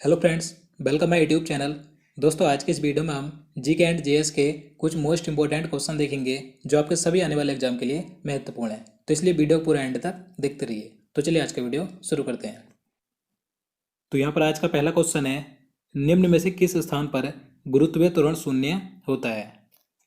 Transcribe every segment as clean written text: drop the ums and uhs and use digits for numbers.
Hello friends, welcome my YouTube channel. दोस्तों, आज के इस वीडियो में हम जीके एंड जेएस के कुछ मोस्ट इंपॉर्टेंट क्वेश्चन देखेंगे जो आपके सभी आने वाले एग्जाम के लिए महत्वपूर्ण है। तो इसलिए वीडियो पूरा एंड तक देखते रहिए। तो चलिए आज का वीडियो शुरू करते हैं। तो यहाँ पर आज का पहला क्वेश्चन है, निम्न में से किस स्थान पर गुरुत्वीय त्वरण शून्य होता है।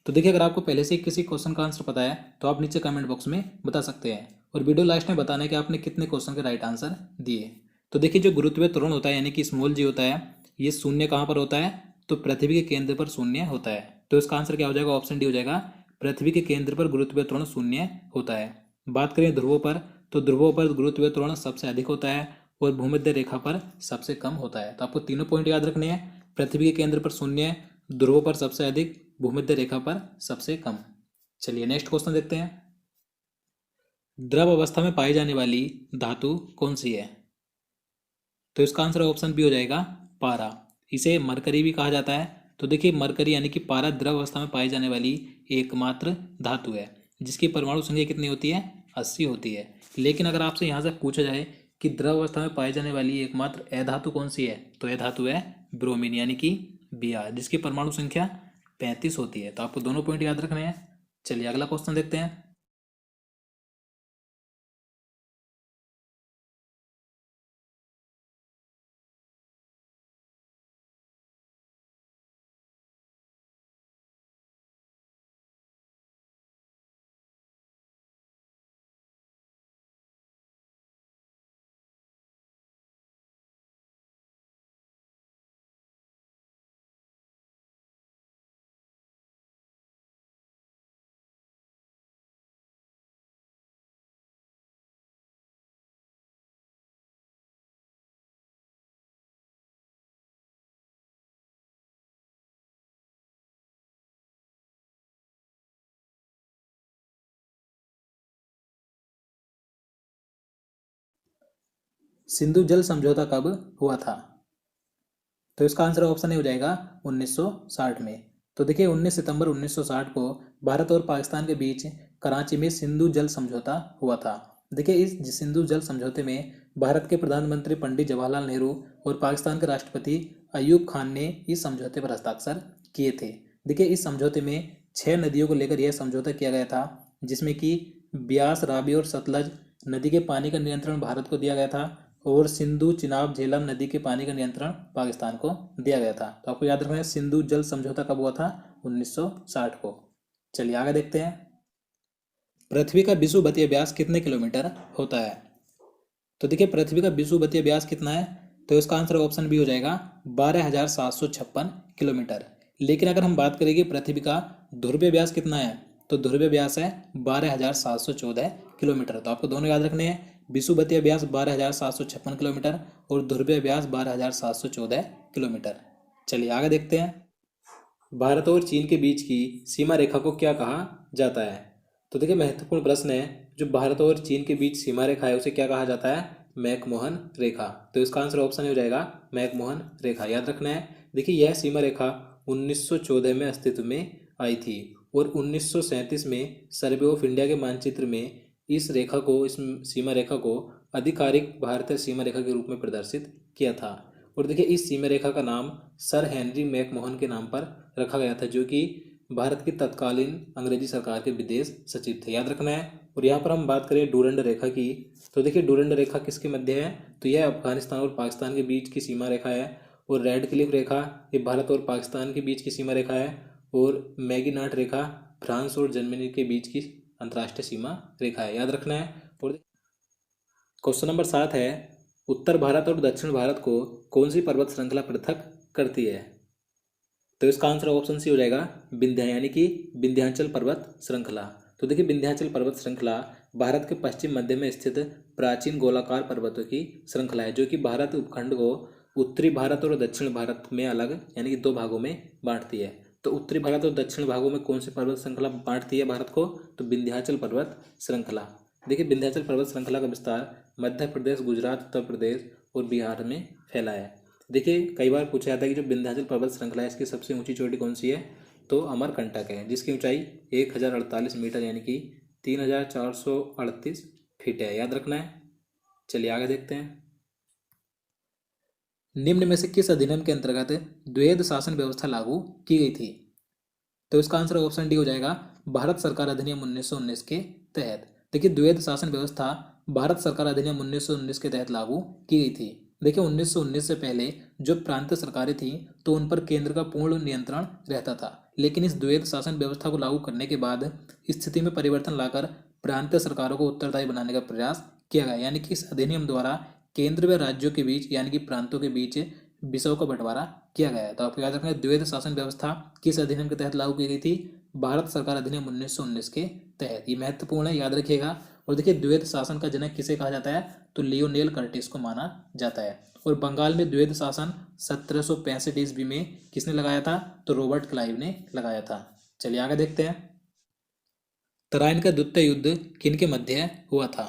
तो देखिए, अगर आपको पहले से किसी क्वेश्चन का आंसर पता है तो आप नीचे कमेंट बॉक्स में बता सकते हैं और वीडियो लास्ट में बताना है कि आपने कितने क्वेश्चन के राइट आंसर दिए। तो देखिए, जो गुरुत्वीय त्वरण होता है यानी कि स्मॉल जी होता है, ये शून्य कहाँ पर होता है, तो पृथ्वी के केंद्र पर शून्य होता है। तो इसका आंसर क्या हो जाएगा, ऑप्शन डी हो जाएगा। पृथ्वी के केंद्र पर गुरुत्वीय त्वरण शून्य होता है। बात करें ध्रुवों पर, तो ध्रुवों पर गुरुत्वीय त्वरण सबसे अधिक होता है और भूमध्य रेखा पर सबसे कम होता है। तो आपको तीनों पॉइंट याद रखने हैं, पृथ्वी के केंद्र पर शून्य, ध्रुवों पर सबसे अधिक, भूमध्य रेखा पर सबसे कम। चलिए नेक्स्ट क्वेश्चन देखते हैं। द्रव अवस्था में पाई जाने वाली धातु कौन सी है। तो इसका आंसर ऑप्शन बी हो जाएगा, पारा। इसे मरकरी भी कहा जाता है। तो देखिए, मरकरी यानी कि पारा द्रव अवस्था में पाई जाने वाली एकमात्र धातु है जिसकी परमाणु संख्या कितनी होती है, 80 होती है। लेकिन अगर आपसे यहाँ से पूछा जाए कि द्रव अवस्था में पाई जाने वाली एकमात्र अधातु कौन सी है, तो यह धातु है ब्रोमीन यानी कि Br, जिसकी परमाणु संख्या 35 होती है। तो आपको दोनों पॉइंट याद रखने हैं। चलिए अगला क्वेश्चन देखते हैं। सिंधु जल समझौता कब हुआ था। तो इसका आंसर ऑप्शन ए हो जाएगा 1960 में। तो देखिए, 19 सितंबर 1960 को भारत और पाकिस्तान के बीच कराची में सिंधु जल समझौता हुआ था। देखिए, इस सिंधु जल समझौते में भारत के प्रधानमंत्री पंडित जवाहरलाल नेहरू और पाकिस्तान के राष्ट्रपति अयूब खान ने इस समझौते पर हस्ताक्षर किए थे। देखिए, इस समझौते में 6 नदियों को लेकर यह समझौता किया गया था, जिसमें कि ब्यास, रावी और सतलज नदी के पानी का नियंत्रण भारत को दिया गया था और सिंधु, चिनाब, झेलम नदी के पानी का नियंत्रण पाकिस्तान को दिया गया था। तो आपको याद रखना है, सिंधु जल समझौता कब हुआ था, 1960 को। चलिए आगे देखते हैं। पृथ्वी का विषुवतीय व्यास कितने किलोमीटर होता है। तो देखिए, पृथ्वी का विषुवतीय व्यास कितना है, तो इसका आंसर ऑप्शन बी हो जाएगा, 12,756 किलोमीटर। लेकिन अगर हम बात करेंगे पृथ्वी का ध्रुवीय व्यास कितना है, तो ध्रुवीय व्यास है 12,714 किलोमीटर। तो आपको दोनों याद रखने हैं, विषुवतीय व्यास 12,756 किलोमीटर और ध्रुवीय व्यास 12,714 किलोमीटर। चलिए आगे देखते हैं। भारत और चीन के बीच की सीमा रेखा को क्या कहा जाता है। तो देखिए, महत्वपूर्ण प्रश्न है। जो भारत और चीन के बीच सीमा रेखा है उसे क्या कहा जाता है, मैकमोहन रेखा। तो इसका आंसर ऑप्शन हो जाएगा मैकमोहन रेखा, याद रखना है। देखिए, यह सीमा रेखा 1914 में अस्तित्व में आई थी और 1937 में सर्वे ऑफ इंडिया के मानचित्र में इस सीमा रेखा को आधिकारिक भारतीय सीमा रेखा के रूप में प्रदर्शित किया था। और देखिए, इस सीमा रेखा का नाम सर हेनरी मैकमोहन के नाम पर रखा गया था, जो कि भारत की तत्कालीन अंग्रेजी सरकार के विदेश सचिव थे, याद रखना है। और यहाँ पर हम बात करें डूरंड रेखा की, तो देखिए, डूरंड रेखा किसके मध्य है, तो यह अफगानिस्तान और पाकिस्तान के बीच की सीमा रेखा है। और रेड क्लिफ रेखा ये भारत और पाकिस्तान के बीच की सीमा रेखा है। और मैगीनाट रेखा फ्रांस और जर्मनी के बीच की अंतर्राष्ट्रीय सीमा रेखा है, याद रखना है। और क्वेश्चन नंबर 7 है, उत्तर भारत और दक्षिण भारत को कौन सी पर्वत श्रृंखला पृथक करती है। तो इसका आंसर ऑप्शन सी हो जाएगा, विंध्य यानी कि विंध्याचल पर्वत श्रृंखला। तो देखिए, विंध्याचल पर्वत श्रृंखला भारत के पश्चिम मध्य में स्थित प्राचीन गोलाकार पर्वतों की श्रृंखला है, जो कि भारत उपखंड को उत्तरी भारत और दक्षिण भारत में अलग यानी कि दो भागों में बांटती है। तो उत्तरी भारत और दक्षिण भागों में कौन सी पर्वत श्रृंखला बांटती है भारत को, तो विंध्याचल पर्वत श्रृंखला। देखिए, विंध्याचल पर्वत श्रृंखला का विस्तार मध्य प्रदेश, गुजरात, उत्तर प्रदेश और बिहार में फैला है। देखिए, कई बार पूछा जाता है कि जो विंध्याचल पर्वत श्रृंखला है इसकी सबसे ऊंची चोटी कौन सी है, तो अमरकंटक है, जिसकी ऊंचाई 1048 मीटर यानी कि 3438 फीट है, याद रखना है। चलिए आगे देखते हैं। निम्न में से किस अधिनियम के अंतर्गत द्वैध शासन व्यवस्था लागू की गई थी? तो इसका आंसर ऑप्शन डी हो जाएगा भारत सरकार अधिनियम 1919 के तहत। देखिए द्वैध शासन व्यवस्था भारत सरकार अधिनियम 1919 के तहत लागू की गई थी। देखिए 1919 से पहले जो प्रांतीय सरकारें थीं तो उन पर केंद्र का पूर्ण नियंत्रण रहता था, लेकिन इस द्वैध शासन व्यवस्था को लागू करने के बाद स्थिति में परिवर्तन लाकर प्रांतीय सरकारों को उत्तरदायी बनाने का प्रयास किया गया। यानी कि इस अधिनियम द्वारा केंद्र व राज्यों के बीच यानी कि प्रांतों के बीच विषयों का बंटवारा किया गया है। तो आपको याद रखना है द्वैध शासन व्यवस्था किस अधिनियम के तहत लागू की गई थी? भारत सरकार अधिनियम 1919 के तहत। ये महत्वपूर्ण है, याद रखिएगा। और देखिए द्वैध शासन का जनक किसे कहा जाता है? तो लियोनेल कर्टिस को माना जाता है। और बंगाल में द्वैध शासन 1765 ईस्वी में किसने लगाया था? तो रॉबर्ट क्लाइव ने लगाया था। चलिए आगे देखते हैं। तराइन का द्वितीय युद्ध किनके मध्य हुआ था?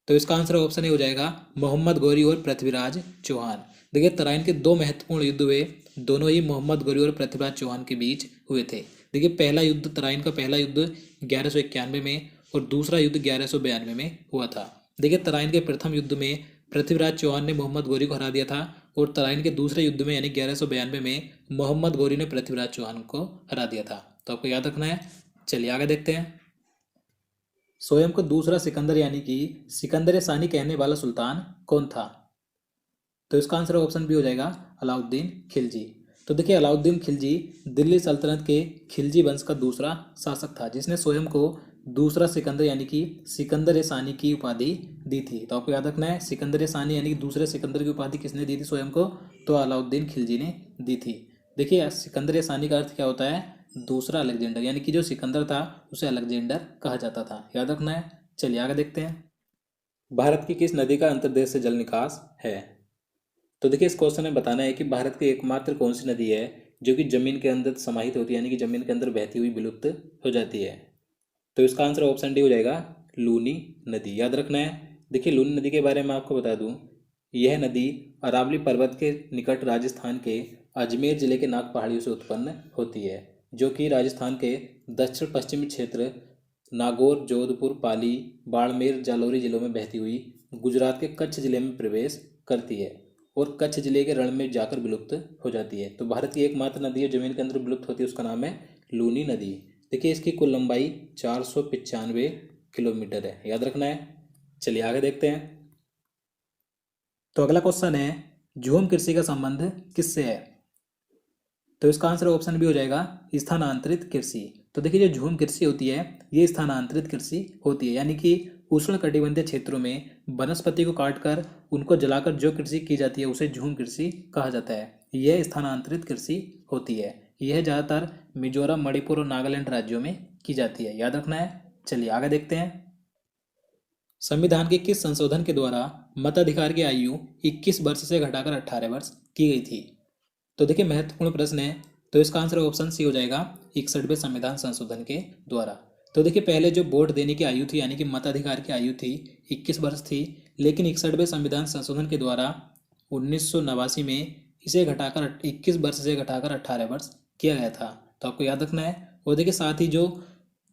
तो इसका आंसर ऑप्शन ए हो जाएगा मोहम्मद गौरी और पृथ्वीराज चौहान। देखिए तराइन के दो महत्वपूर्ण युद्ध हुए, दोनों ही मोहम्मद गौरी और पृथ्वीराज चौहान के बीच हुए थे। देखिए पहला युद्ध, तराइन का पहला युद्ध 1191 में और दूसरा युद्ध 1192 में हुआ था। देखिए तराइन के प्रथम युद्ध में पृथ्वीराज चौहान ने मोहम्मद गौरी को हरा दिया था और तराइन के दूसरे युद्ध में यानी 1192 में मोहम्मद गौरी ने पृथ्वीराज चौहान को हरा दिया था। तो आपको याद रखना है। चलिए आगे देखते हैं। स्वयं को दूसरा सिकंदर यानी कि सिकंदर सानी कहने वाला सुल्तान कौन था? तो इसका आंसर ऑप्शन बी हो जाएगा अलाउद्दीन खिलजी। तो देखिए अलाउद्दीन खिलजी दिल्ली सल्तनत के खिलजी वंश का दूसरा शासक था, जिसने स्वयं को दूसरा सिकंदर यानी कि सिकंदर सानी की उपाधि दी थी। तो आपको याद रखना है सिकंदर सानी यानी कि दूसरे सिकंदर की उपाधि किसने दी थी स्वयं को? तो अलाउद्दीन खिलजी ने दी थी। देखिए सिकंदर सानी का अर्थ क्या होता है? दूसरा अलेक्जेंडर, यानी कि जो सिकंदर था उसे अलेक्जेंडर कहा जाता था। याद रखना है। चलिए आगे देखते हैं। भारत की किस नदी का अंतर्देश से जल निकास है? तो देखिए इस क्वेश्चन में बताना है कि भारत की एकमात्र कौन सी नदी है जो कि जमीन के अंदर समाहित होती है, यानी कि जमीन के अंदर बहती हुई विलुप्त हो जाती है। तो इसका आंसर ऑप्शन डी हो जाएगा लूनी नदी। याद रखना है। देखिए लूनी नदी के बारे में आपको बता दूं, यह नदी अरावली पर्वत के निकट राजस्थान के अजमेर जिले के नाग पहाड़ियों से उत्पन्न होती है, जो कि राजस्थान के दक्षिण पश्चिमी क्षेत्र नागौर, जोधपुर, पाली, बाड़मेर, जालौरी जिलों में बहती हुई गुजरात के कच्छ जिले में प्रवेश करती है और कच्छ जिले के रण में जाकर विलुप्त हो जाती है। तो भारत की एकमात्र नदी है जमीन के अंदर विलुप्त होती है, उसका नाम है लूनी नदी। देखिए इसकी कुल लंबाई 495 किलोमीटर है। याद रखना है। चलिए आगे देखते हैं। तो अगला क्वेश्चन है झूम कृषि का संबंध किससे है? तो इसका आंसर ऑप्शन भी हो जाएगा स्थानांतरित कृषि। तो देखिए जो झूम कृषि होती है ये स्थानांतरित कृषि होती है, यानी कि उष्ण कटिबंधीय क्षेत्रों में वनस्पति को काटकर उनको जलाकर जो कृषि की जाती है उसे झूम कृषि कहा जाता है। यह स्थानांतरित कृषि होती है। यह ज़्यादातर मिजोरम, मणिपुर और नागालैंड राज्यों में की जाती है। याद रखना है। चलिए आगे देखते हैं। संविधान के किस संशोधन के द्वारा मताधिकार की आयु 21 वर्ष से घटाकर 18 वर्ष की गई थी? तो देखिए महत्वपूर्ण प्रश्न है। तो इसका आंसर ऑप्शन सी हो जाएगा 61वें संविधान संशोधन के द्वारा। तो देखिए पहले जो वोट देने की आयु थी यानी कि मताधिकार की आयु थी 21 वर्ष थी, लेकिन 61वें संविधान संशोधन के द्वारा 1989 में इसे घटाकर 21 वर्ष से घटाकर 18 वर्ष किया गया था। तो आपको याद रखना है। और देखिए साथ ही जो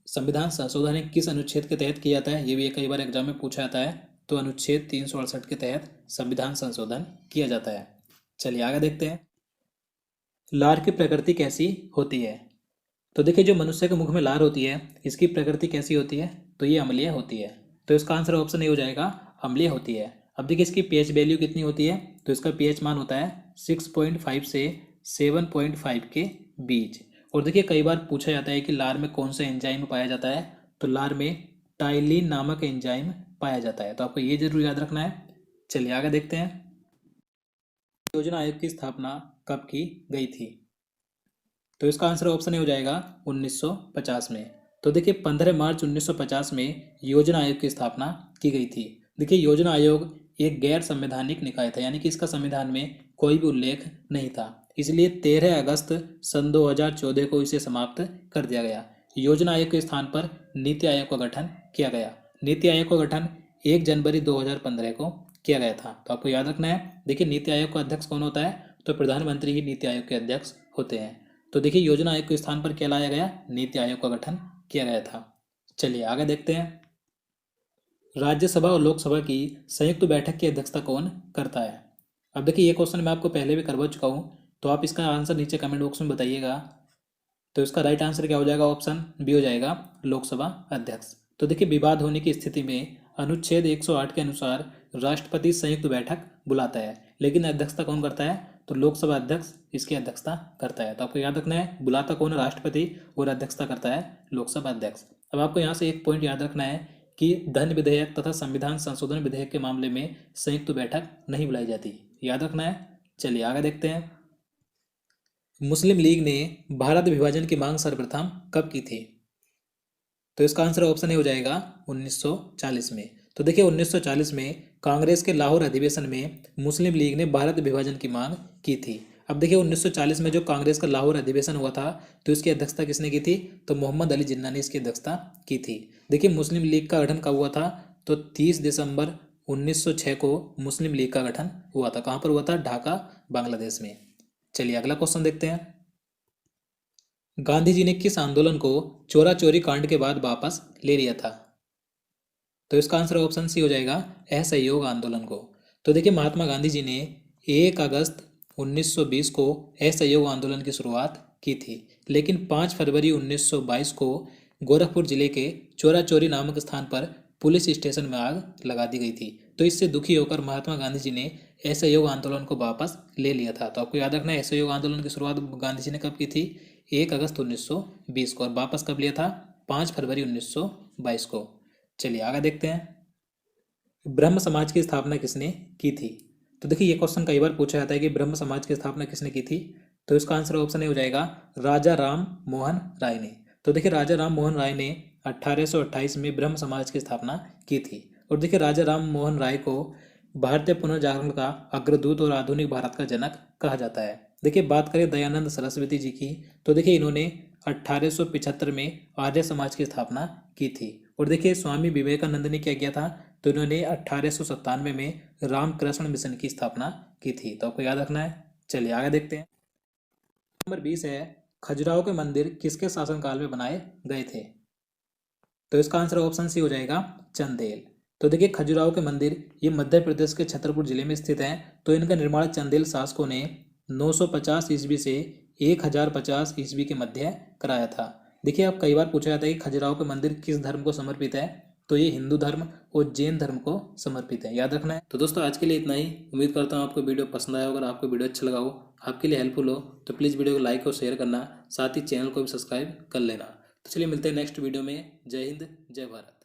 संविधान संशोधन है किस अनुच्छेद के तहत किया जाता है, ये भी कई बार एग्जाम में पूछा जाता है। तो अनुच्छेद 368 के तहत संविधान संशोधन किया जाता है। चलिए आगे देखते हैं। लार की प्रकृति कैसी होती है? तो देखिए जो मनुष्य के मुख में लार होती है इसकी प्रकृति कैसी होती है? तो ये अम्लीय होती है। तो इसका आंसर ऑप्शन ए हो जाएगा अम्लीय होती है। अब देखिए इसकी पीएच वैल्यू कितनी होती है? तो इसका पीएच मान होता है 6.5 से 7.5 के बीच। और देखिए कई बार पूछा जाता है कि लार में कौन सा एंजाइम पाया जाता है? तो लार में टाइलिन नामक एंजाइम पाया जाता है। तो आपको ये जरूर याद रखना है। चलिए आगे देखते हैं। योजना आयोग की स्थापना कब की गई थी? तो इसका आंसर ऑप्शन ए हो जाएगा 1950 में। तो देखिए 15 मार्च 1950 में योजना आयोग की स्थापना की गई थी। देखिए योजना आयोग एक गैर संवैधानिक निकाय था, यानी कि इसका संविधान में कोई भी उल्लेख नहीं था, इसलिए 13 अगस्त सन 2014 को इसे समाप्त कर दिया गया। योजना आयोग के स्थान पर नीति आयोग का गठन किया गया। नीति आयोग का गठन 1 जनवरी 2015 को किया गया था। तो आपको याद रखना है। देखिए नीति आयोग का अध्यक्ष कौन होता है? तो प्रधानमंत्री ही नीति आयोग के अध्यक्ष होते हैं। तो देखिए योजना आयोग के स्थान पर क्या लाया गया? नीति आयोग का गठन किया गया था। चलिए आगे देखते हैं। राज्यसभा और लोकसभा की संयुक्त बैठक की अध्यक्षता कौन करता है? अब देखिए ये क्वेश्चन मैं आपको पहले भी करवा चुका हूँ, तो आप इसका आंसर नीचे कमेंट बॉक्स में बताइएगा। तो इसका राइट आंसर क्या हो जाएगा? ऑप्शन बी हो जाएगा, लोकसभा अध्यक्ष। तो देखिए विवाद होने की स्थिति में अनुच्छेद 108 के अनुसार राष्ट्रपति संयुक्त बैठक बुलाता है, लेकिन अध्यक्षता कौन करता है? तो लोकसभा अध्यक्ष इसकी अध्यक्षता करता है। तो आपको याद रखना है, बुलाता कौन है? राष्ट्रपति, और अध्यक्षता करता है लोकसभा अध्यक्ष। अब आपको यहाँ से एक पॉइंट याद रखना है कि धन विधेयक तथा संविधान संशोधन विधेयक के मामले में संयुक्त बैठक नहीं बुलाई जाती, याद रखना है। चलिए आगे देखते हैं। मुस्लिम लीग ने भारत विभाजन की मांग सर्वप्रथम कब की थी? तो इसका आंसर ऑप्शन ए हो जाएगा 1940 में। तो देखिए 1940 में कांग्रेस के लाहौर अधिवेशन में मुस्लिम लीग ने भारत विभाजन की मांग की थी। अब देखिए 1940 में जो कांग्रेस का लाहौर अधिवेशन हुआ था, तो इसकी अध्यक्षता किसने की थी? तो मोहम्मद अली जिन्ना ने इसकी अध्यक्षता की थी। देखिए मुस्लिम लीग का गठन कब हुआ था? तो 30 दिसंबर 1906 को मुस्लिम लीग का गठन हुआ था। कहाँ पर हुआ था? ढाका, बांग्लादेश में। चलिए अगला क्वेश्चन देखते हैं। गांधी जी ने किस आंदोलन को चोरा चोरी कांड के बाद वापस ले लिया था? तो इसका आंसर ऑप्शन सी हो जाएगा, असहयोग आंदोलन को। तो देखिए महात्मा गांधी जी ने 1 अगस्त 1920 को असहयोग आंदोलन की शुरुआत की थी, लेकिन 5 फरवरी 1922 को गोरखपुर जिले के चोरा चोरी नामक स्थान पर पुलिस स्टेशन में आग लगा दी गई थी। तो इससे दुखी होकर महात्मा गांधी जी ने असहयोग आंदोलन को वापस ले लिया था। तो आपको याद रखना है, असहयोग आंदोलन की शुरुआत गांधी जी ने कब की थी? 1 अगस्त 1920 को, और वापस कब लिया था? 5 फरवरी 1922 को। चलिए आगे देखते हैं। ब्रह्म समाज की स्थापना किसने की थी? तो देखिए ये क्वेश्चन कई बार पूछा जाता है कि ब्रह्म समाज की स्थापना किसने की थी। तो इसका आंसर ऑप्शन ए हो जाएगा, राजा राम मोहन राय ने। तो देखिए राजा राम मोहन राय ने 1828 में ब्रह्म समाज की स्थापना की थी। और देखिए राजा राम मोहन राय को भारतीय पुनर्जागरण का अग्रदूत और आधुनिक भारत का जनक कहा जाता है। देखिए बात करें दयानंद सरस्वती जी की, तो देखिए इन्होंने 1875 में आर्य समाज की स्थापना की थी। और देखिए स्वामी विवेकानंद ने क्या किया था? तो इन्होंने 1897 में रामकृष्ण मिशन की स्थापना की थी। तो आपको याद रखना है। चलिए आगे देखते हैं। नंबर 20 है, खजुराहो के मंदिर किसके शासनकाल में बनाए गए थे? तो इसका आंसर ऑप्शन सी हो जाएगा, चंदेल। तो देखिए खजुराहो के मंदिर ये मध्य प्रदेश के छतरपुर जिले में स्थित हैं। तो इनका निर्माण चंदेल शासकों ने 950 ईस्वी से 1050 ईस्वी के मध्य कराया था। देखिए अब कई बार पूछा जाता है कि खजुराहो के मंदिर किस धर्म को समर्पित है? तो ये हिंदू धर्म और जैन धर्म को समर्पित है, याद रखना है। तो दोस्तों आज के लिए इतना ही। उम्मीद करता हूँ आपको वीडियो पसंद आया। अगर आपको वीडियो अच्छा लगा हो, आपके लिए हेल्पफुल हो, तो प्लीज़ वीडियो को लाइक और शेयर करना, साथ ही चैनल को भी सब्सक्राइब कर लेना। तो चलिए मिलते हैं नेक्स्ट वीडियो में। जय हिंद, जय भारत।